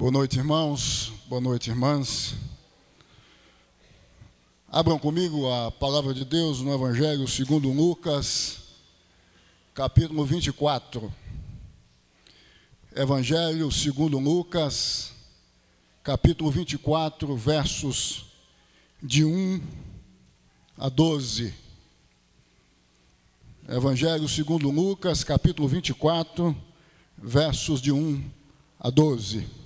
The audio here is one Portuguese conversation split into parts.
Boa noite, irmãos. Boa noite, irmãs. Abram comigo a palavra de Deus no Evangelho segundo Lucas, capítulo 24. Evangelho segundo Lucas, capítulo 24, versos de 1 a 12. Evangelho segundo Lucas, capítulo 24, versos de 1 a 12.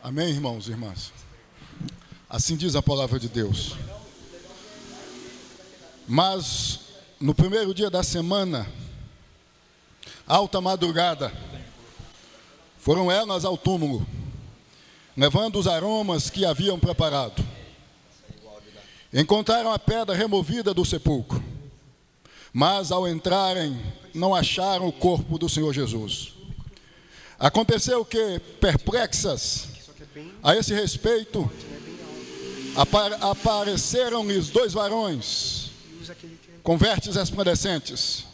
Amém, irmãos e irmãs? Assim diz a palavra de Deus. Mas, no primeiro dia da semana, alta madrugada, foram elas ao túmulo, levando os aromas que haviam preparado. Encontraram a pedra removida do sepulcro, mas, ao entrarem, não acharam o corpo do Senhor Jesus. Aconteceu que, perplexas a esse respeito, apareceram-lhes dois varões com vestes resplandecentes.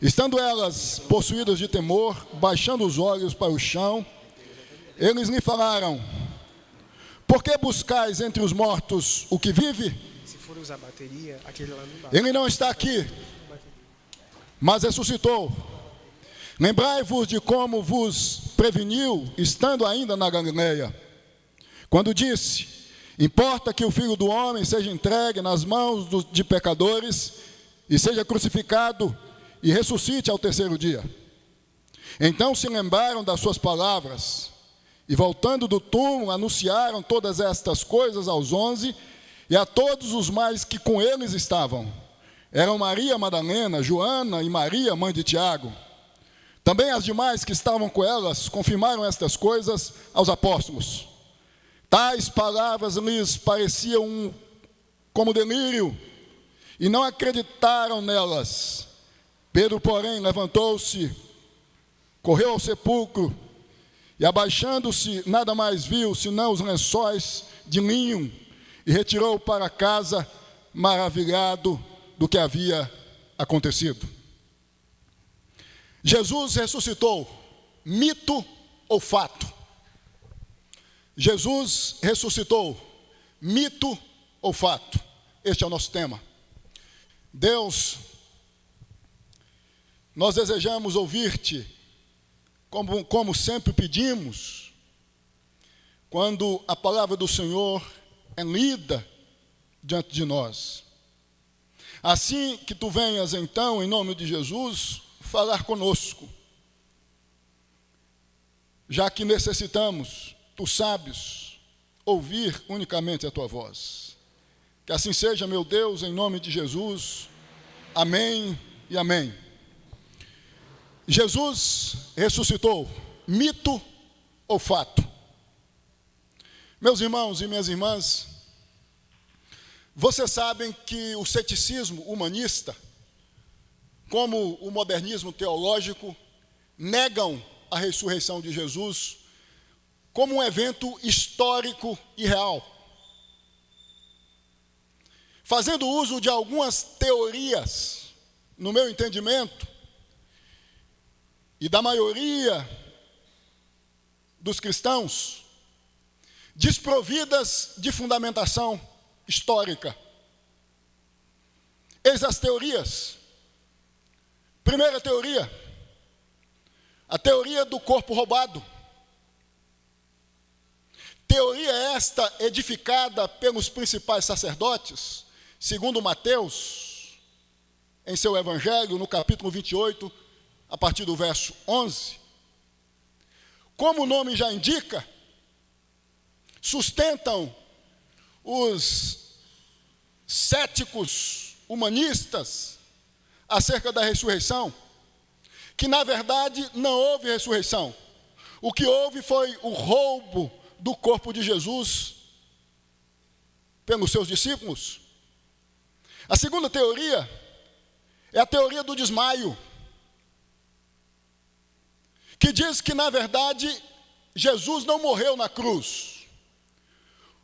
Estando elas possuídas de temor, baixando os olhos para o chão, eles lhe falaram: por que buscais entre os mortos o que vive? Ele não está aqui, mas ressuscitou. Lembrai-vos de como vos preveniu, estando ainda na Galileia, quando disse: importa que o Filho do Homem seja entregue nas mãos de pecadores e seja crucificado e ressuscite ao terceiro dia. Então se lembraram das suas palavras e, voltando do túmulo, anunciaram todas estas coisas aos 11 e a todos os mais que com eles estavam. Eram Maria Madalena, Joana e Maria, mãe de Tiago. Também as demais que estavam com elas confirmaram estas coisas aos apóstolos. Tais palavras lhes pareciam como delírio e não acreditaram nelas. Pedro, porém, levantou-se, correu ao sepulcro e, abaixando-se, nada mais viu senão os lençóis de linho e retirou para casa, maravilhado do que havia acontecido. Jesus ressuscitou, mito ou fato? Jesus ressuscitou, mito ou fato? Este é o nosso tema. Deus, nós desejamos ouvir-te, como sempre pedimos, quando a palavra do Senhor é lida diante de nós. Assim que tu venhas então, em nome de Jesus, falar conosco, já que necessitamos, tu sabes, ouvir unicamente a tua voz. Que assim seja, meu Deus, em nome de Jesus. Amém e amém. Jesus ressuscitou, mito ou fato? Meus irmãos e minhas irmãs, vocês sabem que o ceticismo humanista, como o modernismo teológico, negam a ressurreição de Jesus como um evento histórico e real, fazendo uso de algumas teorias, no meu entendimento, e da maioria dos cristãos, desprovidas de fundamentação histórica. Eis as teorias. Primeira teoria, a teoria do corpo roubado. Teoria esta edificada pelos principais sacerdotes, segundo Mateus, em seu Evangelho, no capítulo 28, a partir do verso 11. Como o nome já indica, sustentam os céticos humanistas acerca da ressurreição, que na verdade não houve ressurreição. O que houve foi o roubo do corpo de Jesus pelos seus discípulos. A segunda teoria é a teoria do desmaio, que diz que na verdade Jesus não morreu na cruz.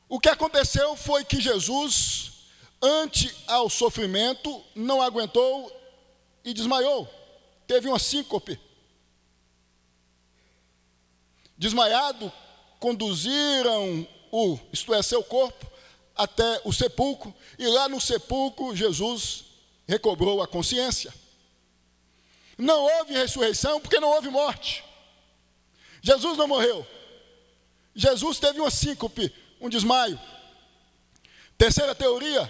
O que aconteceu foi que Jesus, ante ao sofrimento, não aguentou e desmaiou. Teve uma síncope. Desmaiado, conduziram isto é, seu corpo, até o sepulcro, e lá no sepulcro Jesus recobrou a consciência. Não houve ressurreição porque não houve morte. Jesus não morreu. Jesus teve uma síncope, um desmaio. Terceira teoria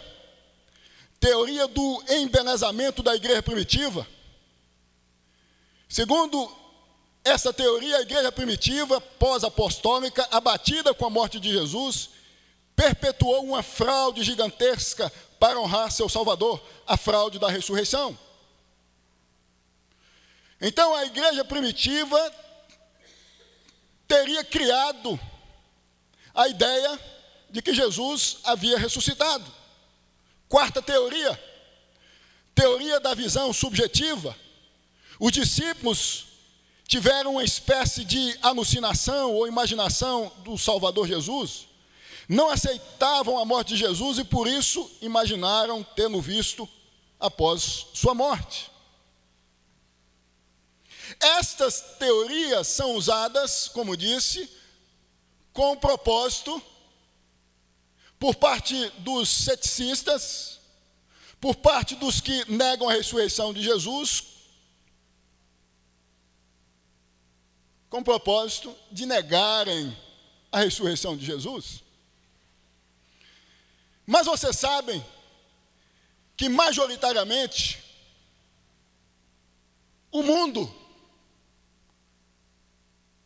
do embelezamento da igreja primitiva. Segundo essa teoria, a igreja primitiva, pós-apostólica, abatida com a morte de Jesus, perpetuou uma fraude gigantesca para honrar seu Salvador, a fraude da ressurreição. Então, a igreja primitiva teria criado a ideia de que Jesus havia ressuscitado. Quarta teoria da visão subjetiva. Os discípulos tiveram uma espécie de alucinação ou imaginação do Salvador Jesus, não aceitavam a morte de Jesus e por isso imaginaram tê-lo visto após sua morte. Estas teorias são usadas, como disse, com propósito por parte dos ceticistas, por parte dos que negam a ressurreição de Jesus, com propósito de negarem a ressurreição de Jesus. Mas vocês sabem que majoritariamente o mundo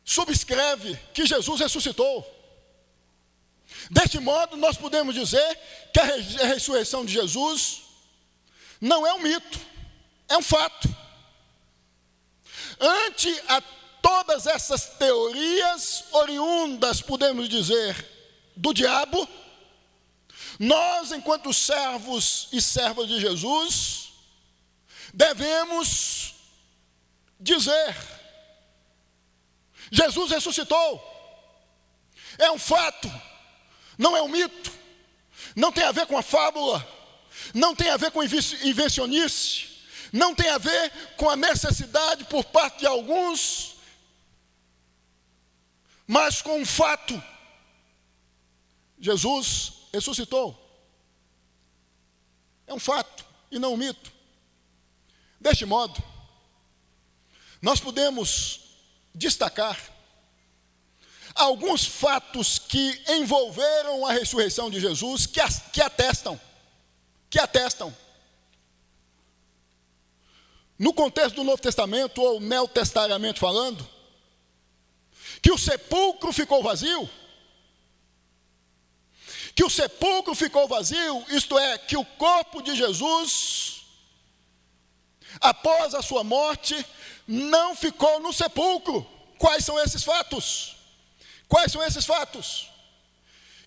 subscreve que Jesus ressuscitou. Deste modo, nós podemos dizer que a ressurreição de Jesus não é um mito, é um fato. Ante a todas essas teorias oriundas, podemos dizer, do diabo, nós, enquanto servos e servas de Jesus, devemos dizer: Jesus ressuscitou. É um fato, não é um mito, não tem a ver com a fábula, não tem a ver com invencionice, não tem a ver com a necessidade por parte de alguns, mas com um fato: Jesus ressuscitou. É um fato e não um mito. Deste modo, nós podemos destacar alguns fatos que envolveram a ressurreição de Jesus que atestam. No contexto do Novo Testamento, ou neotestamentário falando, que o sepulcro ficou vazio. Que o sepulcro ficou vazio, isto é, que o corpo de Jesus, após a sua morte, não ficou no sepulcro. Quais são esses fatos? Quais são esses fatos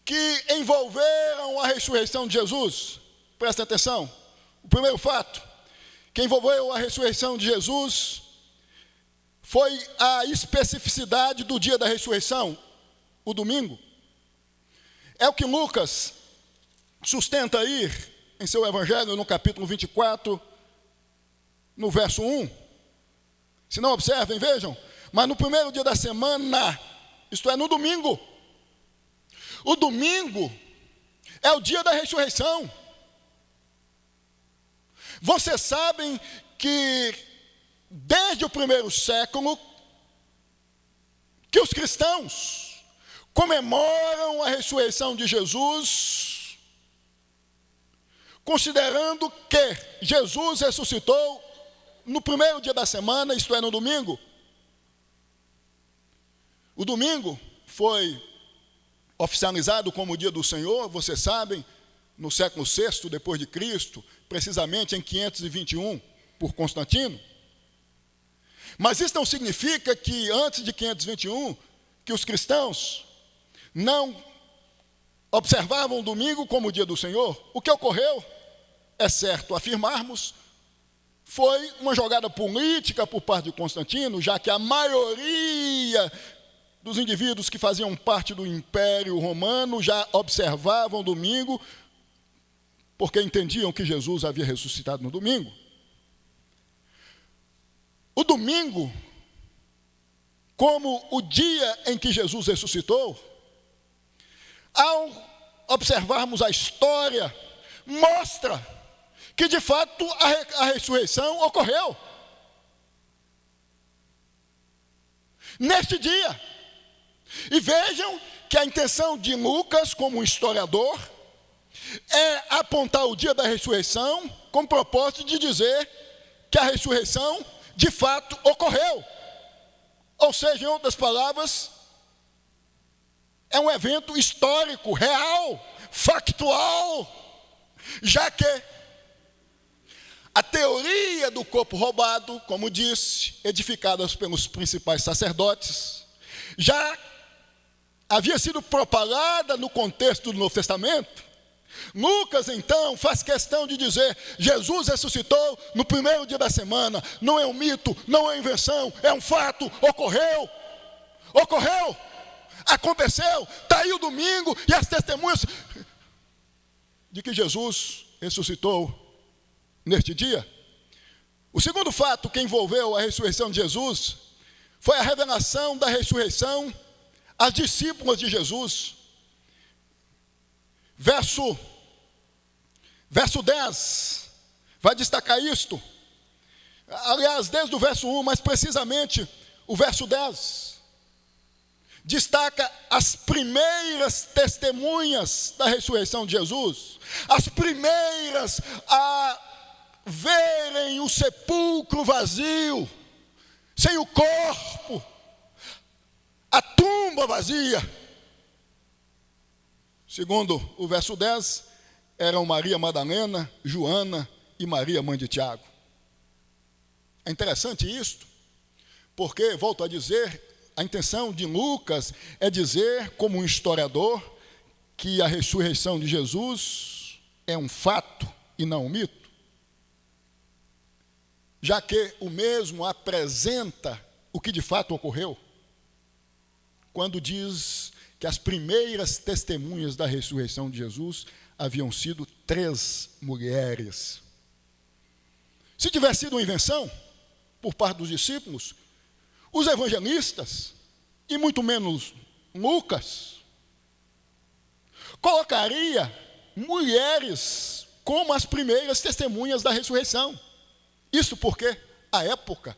que envolveram a ressurreição de Jesus? Presta atenção. O primeiro fato que envolveu a ressurreição de Jesus foi a especificidade do dia da ressurreição, o domingo. É o que Lucas sustenta aí em seu evangelho, no capítulo 24, no verso 1. Se não observem, vejam. Mas no primeiro dia da semana, isto é, no domingo. O domingo é o dia da ressurreição. Vocês sabem que desde o primeiro século, que os cristãos comemoram a ressurreição de Jesus, considerando que Jesus ressuscitou no primeiro dia da semana, isto é, no domingo. O domingo foi oficializado como o dia do Senhor, vocês sabem, no século VI depois de Cristo, precisamente em 521, por Constantino. Mas isso não significa que antes de 521, que os cristãos não observavam o domingo como o dia do Senhor. O que ocorreu, é certo afirmarmos, foi uma jogada política por parte de Constantino, já que a maioria dos indivíduos que faziam parte do Império Romano já observavam o domingo, porque entendiam que Jesus havia ressuscitado no domingo. O domingo, como o dia em que Jesus ressuscitou, ao observarmos a história, mostra que de fato a ressurreição ocorreu neste dia. E vejam que a intenção de Lucas, como um historiador, é apontar o dia da ressurreição com o propósito de dizer que a ressurreição de fato ocorreu. Ou seja, em outras palavras, é um evento histórico, real, factual, já que a teoria do corpo roubado, como disse, edificada pelos principais sacerdotes, já havia sido propalada no contexto do Novo Testamento. Lucas, então, faz questão de dizer: Jesus ressuscitou no primeiro dia da semana. Não é um mito, não é invenção, é um fato, ocorreu, aconteceu. Está aí o domingo e as testemunhas de que Jesus ressuscitou neste dia. O segundo fato que envolveu a ressurreição de Jesus foi a revelação da ressurreição às discípulas de Jesus. Verso 10 vai destacar isto. Aliás, desde o verso 1, mais precisamente o verso 10, destaca as primeiras testemunhas da ressurreição de Jesus, as primeiras a verem o sepulcro vazio, sem o corpo, a tumba vazia. Segundo o verso 10, eram Maria Madalena, Joana e Maria, mãe de Tiago. É interessante isto, porque, volto a dizer, a intenção de Lucas é dizer, como um historiador, que a ressurreição de Jesus é um fato e não um mito, já que o mesmo apresenta o que de fato ocorreu, quando diz que as primeiras testemunhas da ressurreição de Jesus haviam sido 3 mulheres. Se tivesse sido uma invenção por parte dos discípulos, os evangelistas, e muito menos Lucas, colocaria mulheres como as primeiras testemunhas da ressurreição. Isso porque, à época,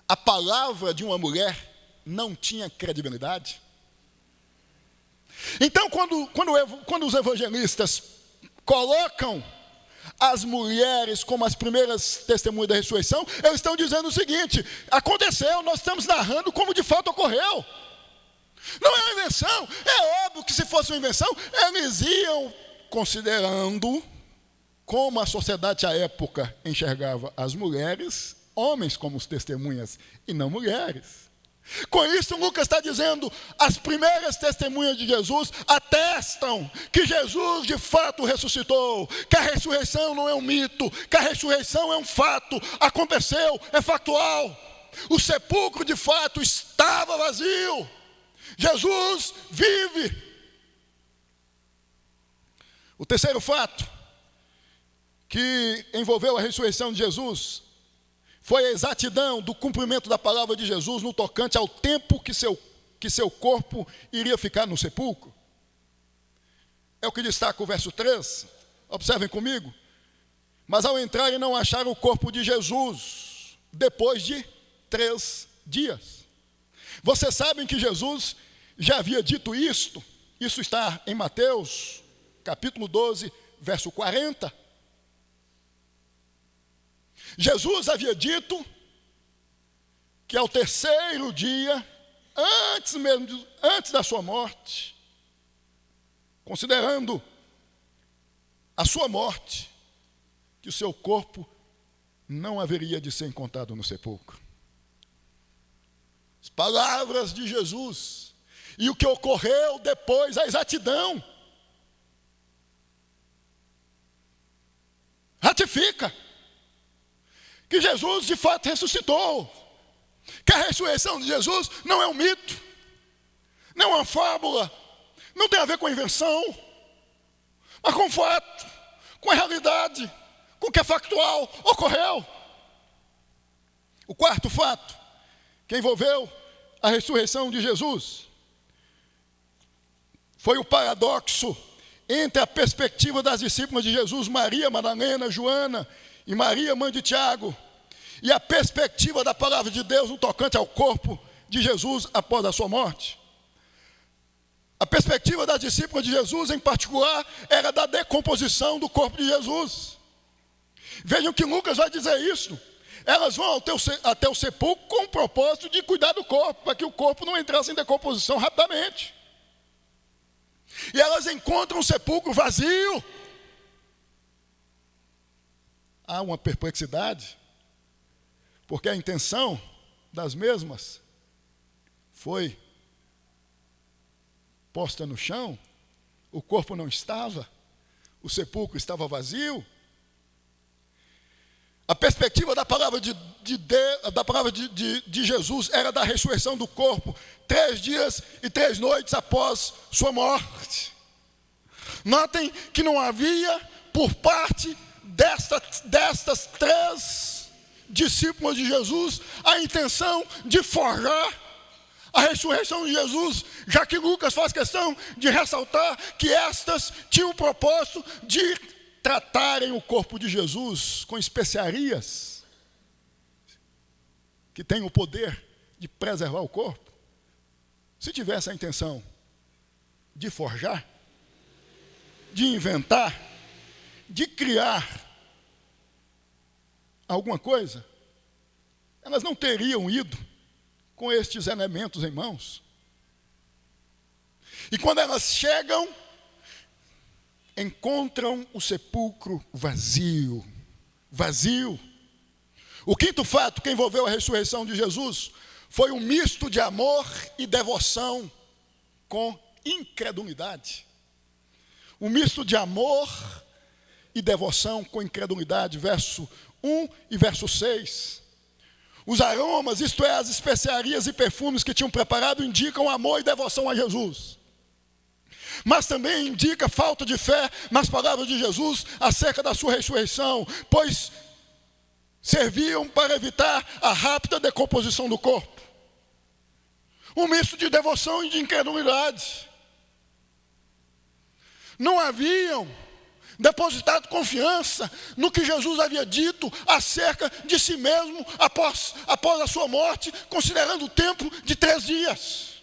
a palavra de uma mulher não tinha credibilidade. Então, quando os evangelistas colocam as mulheres como as primeiras testemunhas da ressurreição, eles estão dizendo o seguinte: aconteceu, nós estamos narrando como de fato ocorreu. Não é uma invenção. É óbvio que se fosse uma invenção, eles iam considerando como a sociedade à época enxergava as mulheres, homens como testemunhas e não mulheres. Com isso, Lucas está dizendo: as primeiras testemunhas de Jesus atestam que Jesus de fato ressuscitou, que a ressurreição não é um mito, que a ressurreição é um fato, aconteceu, é factual. O sepulcro de fato estava vazio. Jesus vive. O terceiro fato que envolveu a ressurreição de Jesus foi a exatidão do cumprimento da palavra de Jesus no tocante ao tempo que seu corpo iria ficar no sepulcro. É o que destaca o verso 3. Observem comigo. Mas ao entrarem não acharam o corpo de Jesus depois de 3 dias. Vocês sabem que Jesus já havia dito isto. Isso está em Mateus, capítulo 12, verso 40. Jesus havia dito que ao terceiro dia, antes da sua morte, considerando a sua morte, que o seu corpo não haveria de ser encontrado no sepulcro. As palavras de Jesus e o que ocorreu depois, a exatidão, ratifica que Jesus de fato ressuscitou, que a ressurreição de Jesus não é um mito, não é uma fábula, não tem a ver com a invenção, mas com o fato, com a realidade, com o que é factual, ocorreu. O quarto fato, que envolveu a ressurreição de Jesus, foi o paradoxo entre a perspectiva das discípulas de Jesus, Maria, Madalena, Joana e Maria, mãe de Tiago, e a perspectiva da palavra de Deus no tocante ao corpo de Jesus após a sua morte. A perspectiva das discípulas de Jesus, em particular, era da decomposição do corpo de Jesus. Vejam que Lucas vai dizer isso. Elas vão até o sepulcro com o propósito de cuidar do corpo, para que o corpo não entrasse em decomposição rapidamente. E elas encontram o sepulcro vazio. Há uma perplexidade, porque a intenção das mesmas foi posta no chão, o corpo não estava, o sepulcro estava vazio. A perspectiva da palavra de Jesus era da ressurreição do corpo, 3 dias e 3 noites após sua morte. Notem que não havia, por parte destas 3 discípulas de Jesus, a intenção de forjar a ressurreição de Jesus, já que Lucas faz questão de ressaltar que estas tinham o propósito de tratarem o corpo de Jesus com especiarias que têm o poder de preservar o corpo. Se tivesse a intenção de forjar, de inventar, de criar alguma coisa, elas não teriam ido com estes elementos em mãos. E quando elas chegam, encontram o sepulcro vazio. Vazio. O quinto fato que envolveu a ressurreição de Jesus foi um misto de amor e devoção com incredulidade. Um misto de amor e devoção com incredulidade. Verso 1 e verso 6. Os aromas, isto é, as especiarias e perfumes que tinham preparado, indicam amor e devoção a Jesus. Mas também indica falta de fé nas palavras de Jesus acerca da sua ressurreição, pois serviam para evitar a rápida decomposição do corpo. Um misto de devoção e de incredulidade. Não haviam depositado confiança no que Jesus havia dito acerca de si mesmo após a sua morte, considerando o tempo de 3 dias.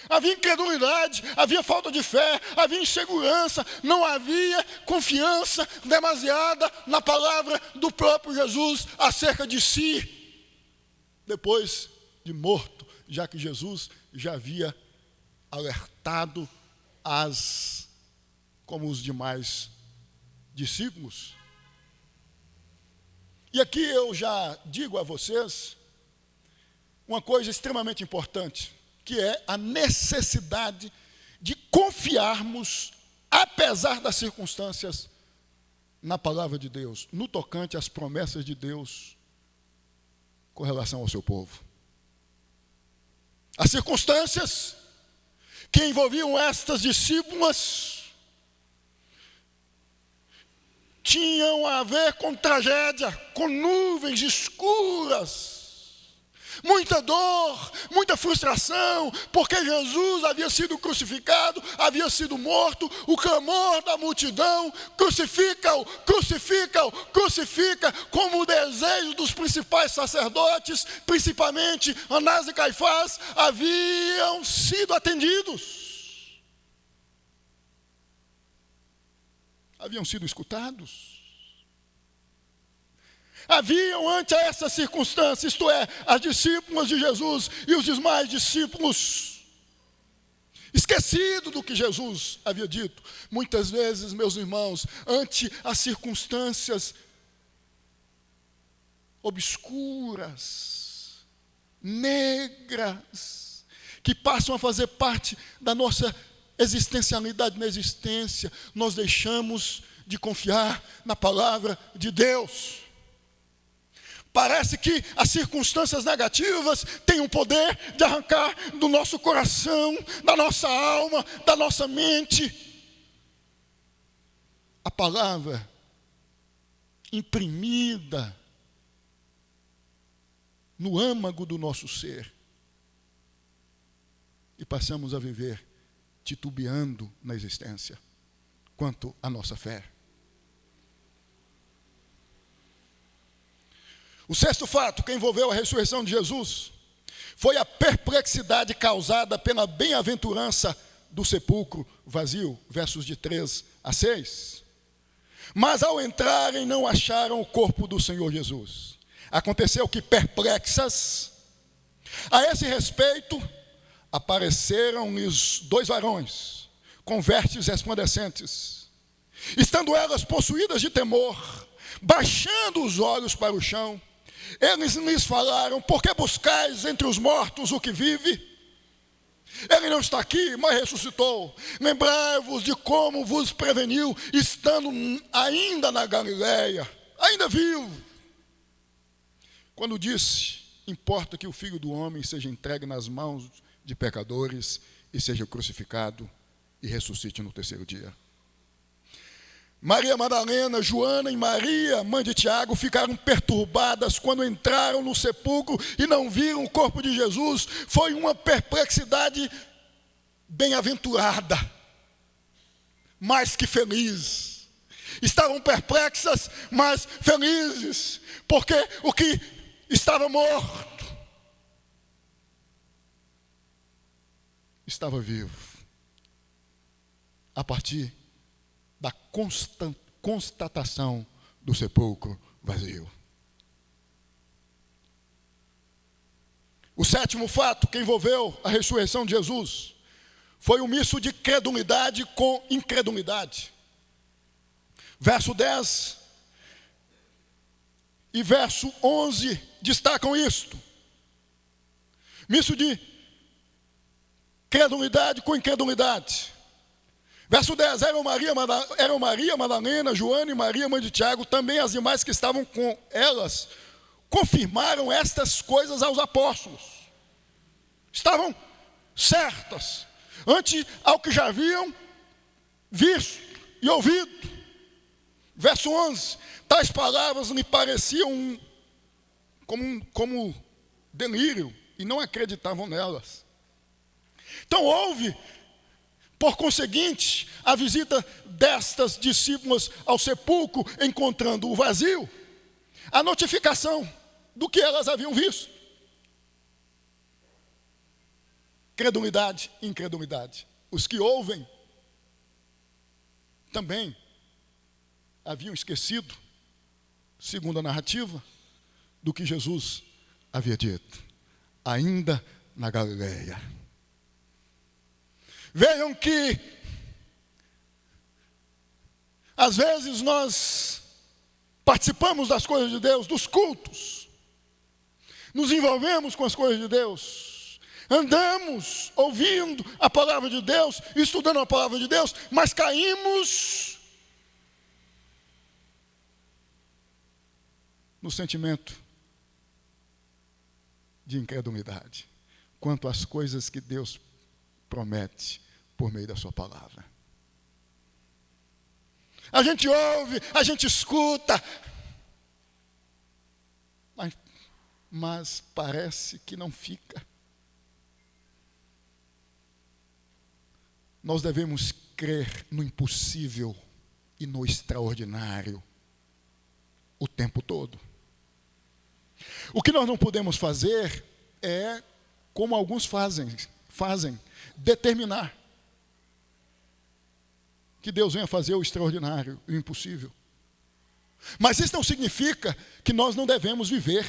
Havia incredulidade, havia falta de fé, havia insegurança, não havia confiança demasiada na palavra do próprio Jesus acerca de si, depois de morto, já que Jesus já havia alertado como os demais discípulos. E aqui eu já digo a vocês uma coisa extremamente importante, que é a necessidade de confiarmos, apesar das circunstâncias, na palavra de Deus, no tocante às promessas de Deus com relação ao seu povo. As circunstâncias que envolviam estas discípulas tinham a ver com tragédia, com nuvens escuras, muita dor, muita frustração, porque Jesus havia sido crucificado, havia sido morto, o clamor da multidão, crucifica-o, crucifica-o, crucifica, como o desejo dos principais sacerdotes, principalmente Anás e Caifás, haviam sido atendidos. Haviam sido escutados. Haviam ante essa circunstância, isto é, as discípulas de Jesus e os demais discípulos, esquecido do que Jesus havia dito. Muitas vezes, meus irmãos, ante as circunstâncias obscuras, negras, que passam a fazer parte da nossa existencialidade na existência, nós deixamos de confiar na palavra de Deus. Parece que as circunstâncias negativas têm o poder de arrancar do nosso coração, da nossa alma, da nossa mente a palavra imprimida no âmago do nosso ser. E passamos a viver titubeando na existência quanto à nossa fé. O sexto fato que envolveu a ressurreição de Jesus foi a perplexidade causada pela bem-aventurança do sepulcro vazio, versos de 3 a 6. Mas ao entrarem não acharam o corpo do Senhor Jesus. Aconteceu que perplexas, a esse respeito, apareceram-lhes 2 varões, com vestes resplandecentes. Estando elas possuídas de temor, baixando os olhos para o chão, eles lhes falaram: por que buscais entre os mortos o que vive? Ele não está aqui, mas ressuscitou. Lembrai-vos de como vos preveniu, estando ainda na Galileia, ainda vivo. Quando disse: importa que o Filho do Homem seja entregue nas mãos de pecadores e seja crucificado e ressuscite no 3º dia. Maria Madalena, Joana e Maria, mãe de Tiago, ficaram perturbadas quando entraram no sepulcro e não viram o corpo de Jesus. Foi uma perplexidade bem-aventurada, mais que feliz. Estavam perplexas, mas felizes, porque o que estava morto estava vivo. A partir da constatação do sepulcro vazio. O sétimo fato que envolveu a ressurreição de Jesus foi o misto de credulidade com incredulidade. Verso 10 e verso 11 destacam isto. Misto de credulidade com incredulidade. Verso 10, eram Maria Madalena, Joana e Maria, mãe de Tiago, também as demais que estavam com elas, confirmaram estas coisas aos apóstolos. Estavam certas, ante ao que já haviam visto e ouvido. Verso 11, tais palavras lhe pareciam como delírio, e não acreditavam nelas. Então houve, por conseguinte, a visita destas discípulas ao sepulcro, encontrando o vazio, a notificação do que elas haviam visto. Credulidade e incredulidade. Os que ouvem também haviam esquecido, segundo a narrativa, do que Jesus havia dito, ainda na Galileia. Vejam que, às vezes, nós participamos das coisas de Deus, dos cultos, nos envolvemos com as coisas de Deus, andamos ouvindo a palavra de Deus, estudando a palavra de Deus, mas caímos no sentimento de incredulidade quanto às coisas que Deus promete por meio da sua palavra. A gente ouve, a gente escuta, mas parece que não fica. Nós devemos crer no impossível e no extraordinário o tempo todo. O que nós não podemos fazer é, como alguns fazem, determinar que Deus venha fazer o extraordinário e o impossível. Mas isso não significa que nós não devemos viver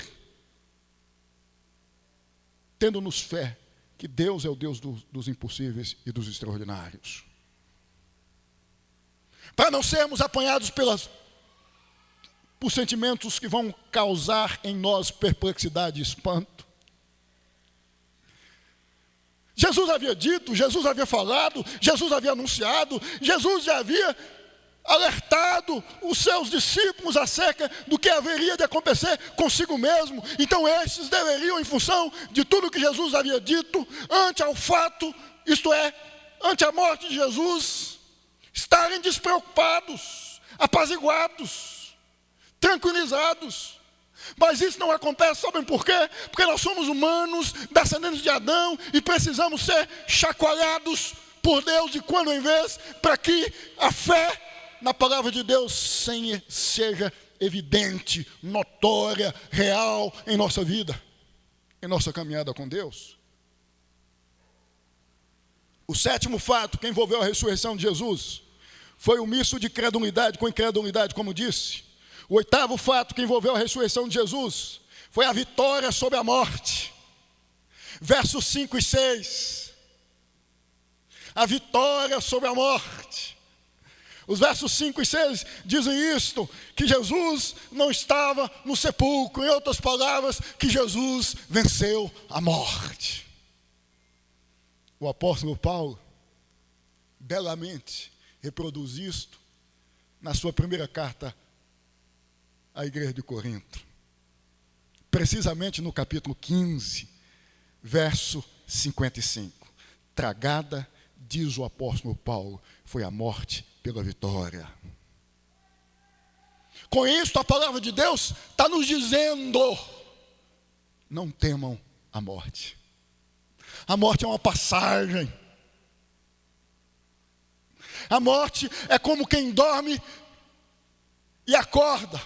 tendo-nos fé que Deus é o Deus dos impossíveis e dos extraordinários. Para não sermos apanhados por sentimentos que vão causar em nós perplexidade e espanto. Jesus havia dito, Jesus havia falado, Jesus havia anunciado, Jesus já havia alertado os seus discípulos acerca do que haveria de acontecer consigo mesmo. Então estes deveriam, em função de tudo que Jesus havia dito, ante ao fato, isto é, ante a morte de Jesus, estarem despreocupados, apaziguados, tranquilizados. Mas isso não acontece, sabem por quê? Porque nós somos humanos, descendentes de Adão, e precisamos ser chacoalhados por Deus de quando em vez, para que a fé na palavra de Deus seja evidente, notória, real em nossa vida, em nossa caminhada com Deus. O sétimo fato que envolveu a ressurreição de Jesus foi o misto de credulidade com incredulidade, como disse. O oitavo fato que envolveu a ressurreição de Jesus foi a vitória sobre a morte. Versos 5 e 6. A vitória sobre a morte. Os versos 5 e 6 dizem isto, que Jesus não estava no sepulcro. Em outras palavras, que Jesus venceu a morte. O apóstolo Paulo, belamente, reproduz isto na sua primeira carta à igreja de Corinto. Precisamente no capítulo 15, verso 55. Tragada, diz o apóstolo Paulo, foi a morte pela vitória. Com isso, a palavra de Deus está nos dizendo: não temam a morte. A morte é uma passagem. A morte é como quem dorme e acorda.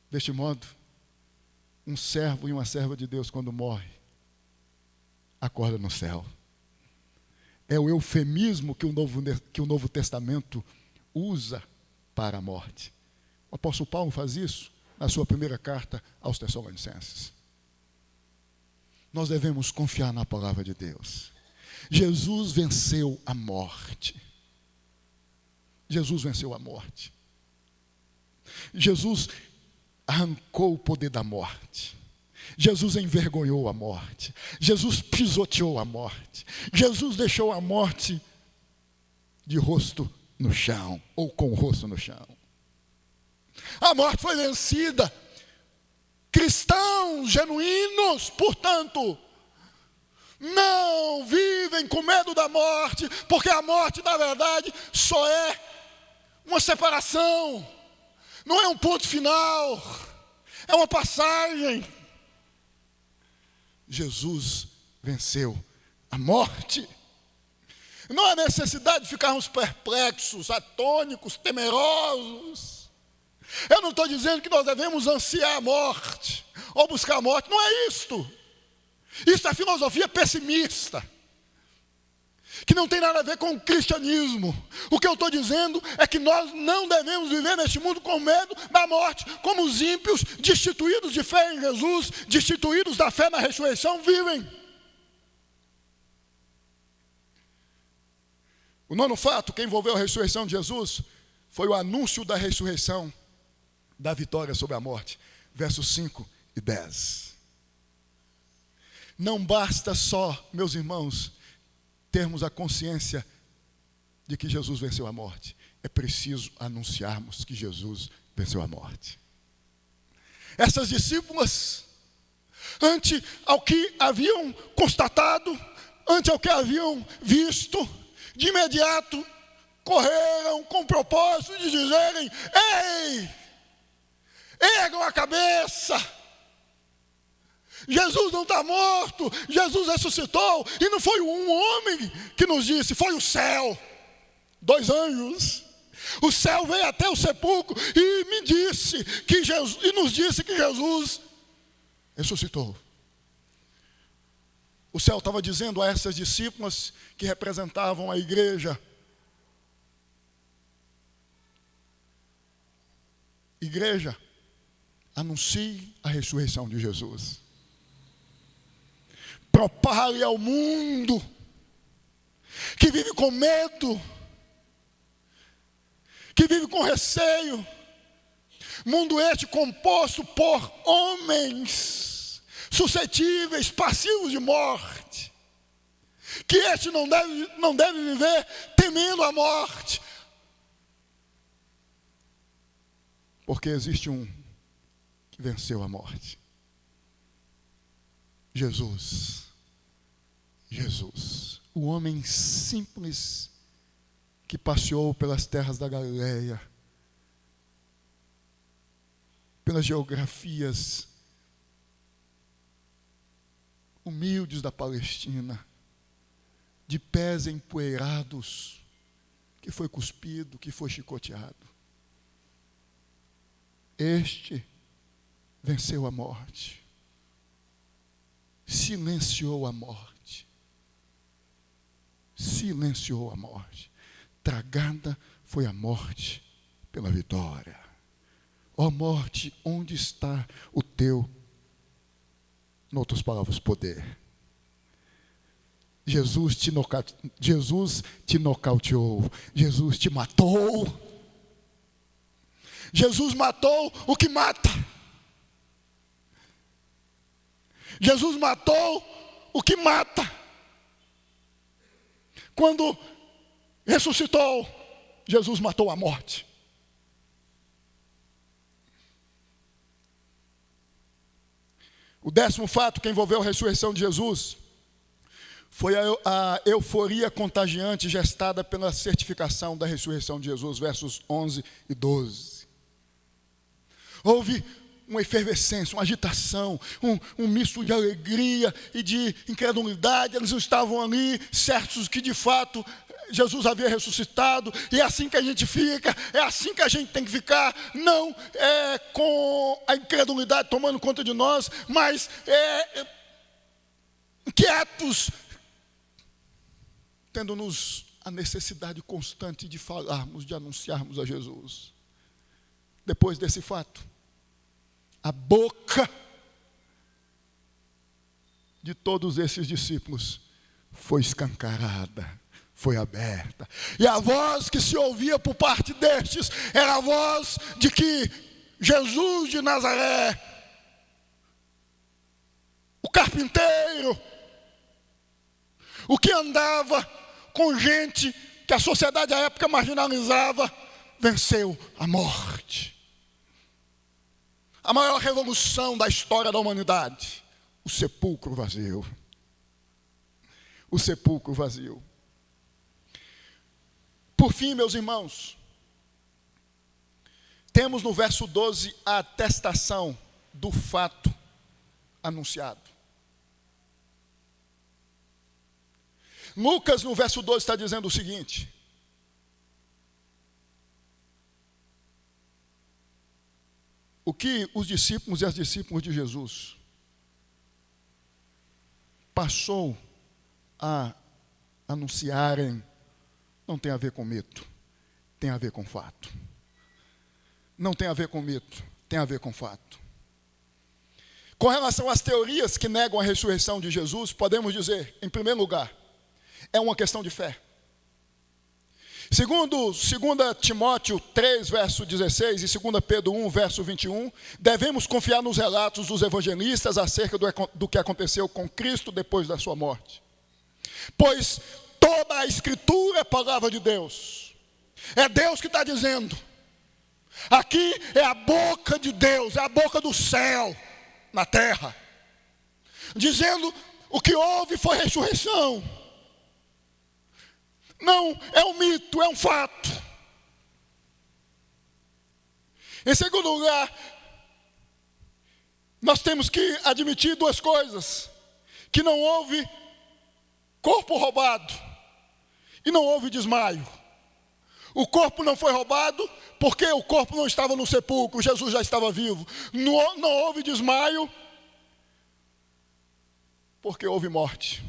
Deste modo, um servo e uma serva de Deus, quando morre, acorda no céu. É o eufemismo que o Novo Testamento usa para a morte. O apóstolo Paulo faz isso na sua primeira carta aos Tessalonicenses. Nós devemos confiar na palavra de Deus. Jesus venceu a morte. Jesus venceu a morte. Jesus arrancou o poder da morte. Jesus envergonhou a morte. Jesus pisoteou a morte. Jesus deixou a morte de rosto no chão, ou com o rosto no chão. A morte foi vencida. Cristãos genuínos, portanto, não vivem com medo da morte, porque a morte, na verdade, só é uma separação, não é um ponto final, é uma passagem. Jesus venceu a morte. Não há necessidade de ficarmos perplexos, atônicos, temerosos. Eu não estou dizendo que nós devemos ansiar a morte, ou buscar a morte, não é isto. Isso é filosofia pessimista, que não tem nada a ver com o cristianismo. O que eu estou dizendo é que nós não devemos viver neste mundo com medo da morte, como os ímpios, destituídos de fé em Jesus, destituídos da fé na ressurreição, vivem. O nono fato que envolveu a ressurreição de Jesus foi o anúncio da ressurreição, da vitória sobre a morte. Versos 5 e 10. Não basta só, meus irmãos, termos a consciência de que Jesus venceu a morte. É preciso anunciarmos que Jesus venceu a morte. Essas discípulas, ante ao que haviam constatado, ante ao que haviam visto, de imediato correram com o propósito de dizerem: ei, ergam a cabeça, Jesus não está morto, Jesus ressuscitou. E não foi um homem que nos disse, foi o céu, 2 anjos. O céu veio até o sepulcro e me disse que Jesus, e nos disse que Jesus ressuscitou. O céu estava dizendo a essas discípulas que representavam a igreja: igreja, anuncie a ressurreição de Jesus. Propague ao mundo que vive com medo, que vive com receio. Mundo este composto por homens suscetíveis, passivos de morte. que este não deve viver temendo a morte. Porque existe um que venceu a morte. Jesus. O homem simples que passeou pelas terras da Galileia, pelas geografias humildes da Palestina, de pés empoeirados, que foi cuspido, que foi chicoteado. Este venceu a morte, silenciou a morte, tragada foi a morte pela vitória. Ó morte, onde está o teu, em outras palavras, poder? Jesus te nocauteou, Jesus te matou. Jesus matou o que mata. Jesus matou o que mata. Quando ressuscitou, Jesus matou a morte. O 10º fato que envolveu a ressurreição de Jesus foi a euforia contagiante gestada pela certificação da ressurreição de Jesus, versos 11 e 12. Houve uma efervescência, uma agitação, um misto de alegria e de incredulidade. Eles estavam ali certos que de fato Jesus havia ressuscitado, e é assim que a gente fica, é assim que a gente tem que ficar, não é com a incredulidade tomando conta de nós, mas quietos, tendo-nos a necessidade constante de falarmos, de anunciarmos a Jesus. Depois desse fato, a boca de todos esses discípulos foi escancarada, foi aberta. E a voz que se ouvia por parte destes era a voz de que Jesus de Nazaré, o carpinteiro, o que andava com gente que a sociedade à época marginalizava, venceu a morte. A maior revolução da história da humanidade, o sepulcro vazio. O sepulcro vazio. Por fim, meus irmãos, temos no verso 12 a atestação do fato anunciado. Lucas, no verso 12, está dizendo o seguinte: o que os discípulos e as discípulas de Jesus passou a anunciarem não tem a ver com mito, tem a ver com fato. Não tem a ver com mito, tem a ver com fato. Com relação às teorias que negam a ressurreição de Jesus, podemos dizer, em primeiro lugar, é uma questão de fé. Segundo 2 Timóteo 3, verso 16 e 2 Pedro 1, verso 21, devemos confiar nos relatos dos evangelistas acerca do que aconteceu com Cristo depois da sua morte. Pois toda a Escritura é a palavra de Deus. É Deus que está dizendo. Aqui é a boca de Deus, é a boca do céu na terra, dizendo o que houve foi ressurreição. Não é um mito, é um fato. Em segundo lugar, nós temos que admitir duas coisas: que não houve corpo roubado e não houve desmaio. O corpo não foi roubado porque o corpo não estava no sepulcro, Jesus já estava vivo. Não houve desmaio porque houve morte.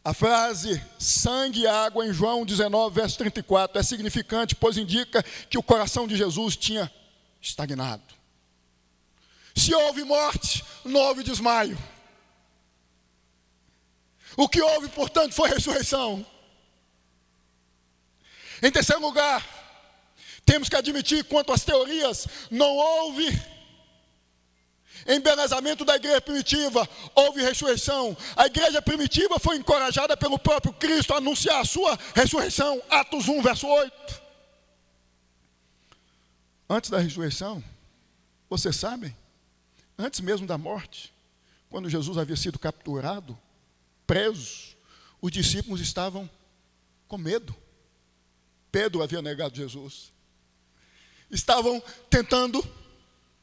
A frase sangue e água em João 19, verso 34 é significante, pois indica que o coração de Jesus tinha estagnado. Se houve morte, não houve desmaio. O que houve, portanto, foi ressurreição. Em terceiro lugar, temos que admitir, quanto às teorias, não houve embelezamento da igreja primitiva, houve ressurreição. A igreja primitiva foi encorajada pelo próprio Cristo a anunciar a sua ressurreição. Atos 1, verso 8. Antes da ressurreição, vocês sabem, antes mesmo da morte, quando Jesus havia sido capturado, preso, os discípulos estavam com medo. Pedro havia negado Jesus. Estavam tentando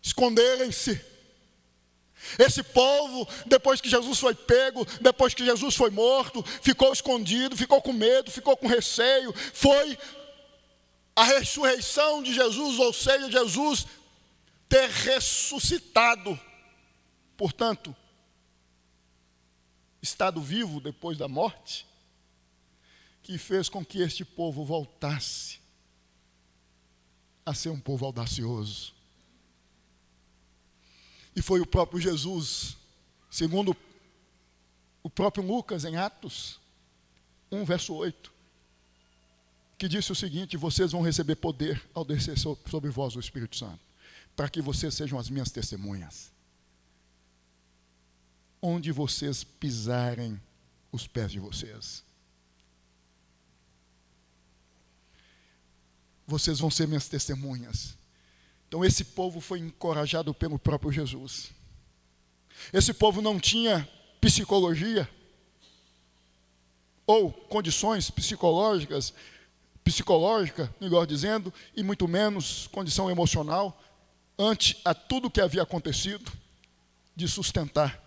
esconderem-se. Esse povo, depois que Jesus foi pego, depois que Jesus foi morto, ficou escondido, ficou com medo, ficou com receio. Foi a ressurreição de Jesus, ou seja, Jesus ter ressuscitado. Portanto, estado vivo depois da morte, que fez com que este povo voltasse a ser um povo audacioso. E foi o próprio Jesus, segundo o próprio Lucas, em Atos 1, verso 8, que disse o seguinte: vocês vão receber poder ao descer sobre vós o Espírito Santo, para que vocês sejam as minhas testemunhas. Onde vocês pisarem os pés de vocês. Vocês vão ser minhas testemunhas. Então esse povo foi encorajado pelo próprio Jesus. Esse povo não tinha psicologia ou condições psicológicas, melhor dizendo, e muito menos condição emocional, ante a tudo que havia acontecido, de sustentar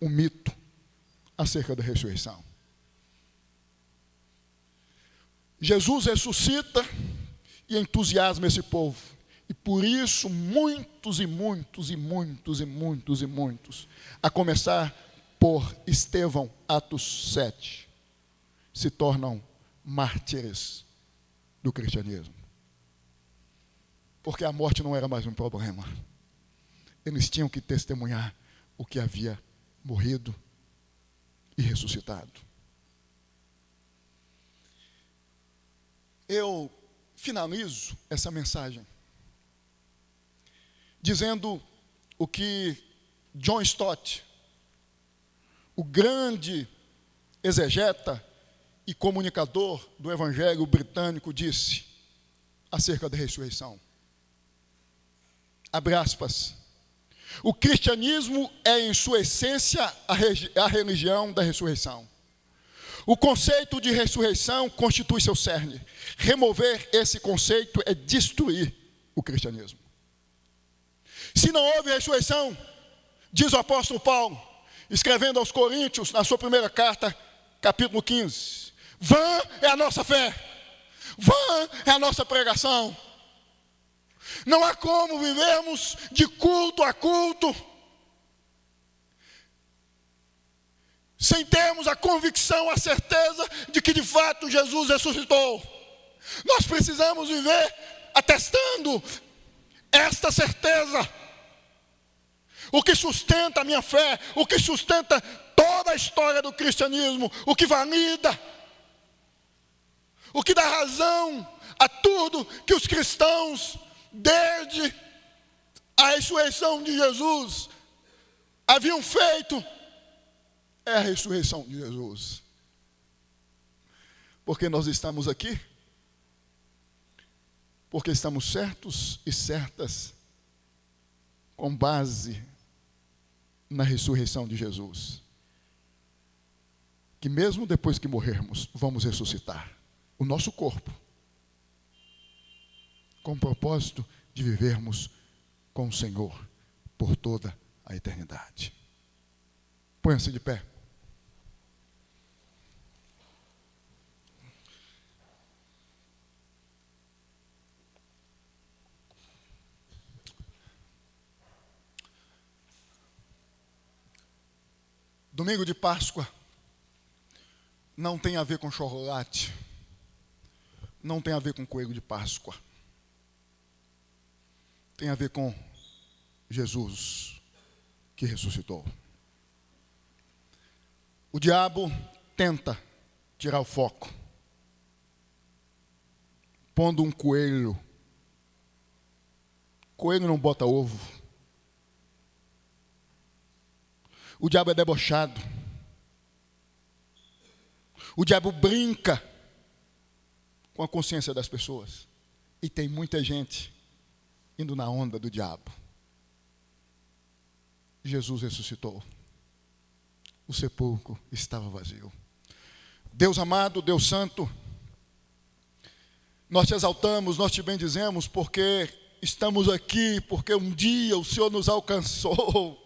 um mito acerca da ressurreição. Jesus ressuscita e entusiasma esse povo. E por isso muitos, a começar por Estevão, Atos 7, se tornam mártires do cristianismo. Porque a morte não era mais um problema. Eles tinham que testemunhar o que havia morrido e ressuscitado. Eu finalizo essa mensagem dizendo o que John Stott, o grande exegeta e comunicador do Evangelho britânico, disse acerca da ressurreição. Abre aspas. O cristianismo é, em sua essência, a religião da ressurreição. O conceito de ressurreição constitui seu cerne. Remover esse conceito é destruir o cristianismo. Se não houve ressurreição, diz o apóstolo Paulo, escrevendo aos Coríntios, na sua primeira carta, capítulo 15, vã é a nossa fé, vã é a nossa pregação. Não há como vivermos de culto a culto sem termos a convicção, a certeza de que de fato Jesus ressuscitou. Nós precisamos viver atestando esta certeza. O que sustenta a minha fé, o que sustenta toda a história do cristianismo, o que valida, o que dá razão a tudo que os cristãos, desde a ressurreição de Jesus, haviam feito, é a ressurreição de Jesus. Porque nós estamos aqui, porque estamos certos e certas com base na ressurreição de Jesus. Que mesmo depois que morrermos, vamos ressuscitar o nosso corpo, com o propósito de vivermos com o Senhor por toda a eternidade. Põe-se de pé. Domingo de Páscoa não tem a ver com chocolate, não tem a ver com coelho de Páscoa. Tem a ver com Jesus que ressuscitou. O diabo tenta tirar o foco, pondo um coelho. Coelho não bota ovo. O diabo é debochado. O diabo brinca com a consciência das pessoas. E tem muita gente indo na onda do diabo. Jesus ressuscitou. O sepulcro estava vazio. Deus amado, Deus santo, nós te exaltamos, nós te bendizemos, porque estamos aqui, porque um dia o Senhor nos alcançou,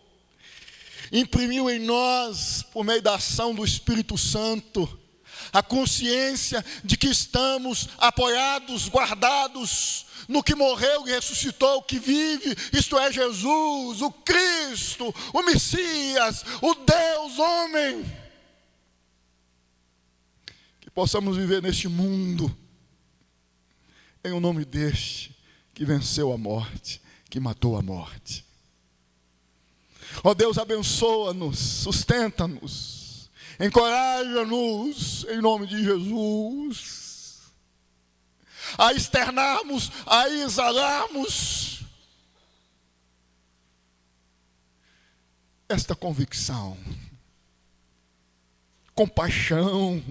imprimiu em nós, por meio da ação do Espírito Santo, a consciência de que estamos apoiados, guardados no que morreu e ressuscitou, que vive, isto é Jesus, o Cristo, o Messias, o Deus homem. Que possamos viver neste mundo, em o nome deste, que venceu a morte, que matou a morte. Ó Deus, abençoa-nos, sustenta-nos, encoraja-nos, em nome de Jesus, a externarmos, a exalarmos esta convicção, com paixão,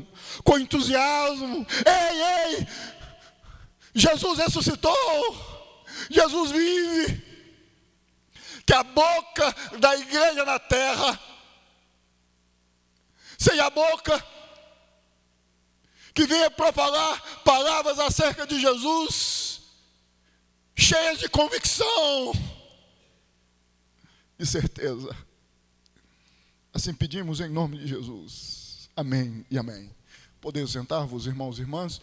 com entusiasmo. Ei, Jesus ressuscitou, Jesus vive. Que a boca da igreja na terra seja a boca que venha profalar palavras acerca de Jesus, cheias de convicção e certeza. Assim pedimos em nome de Jesus. Amém e amém. Podemos sentar-vos, irmãos e irmãs.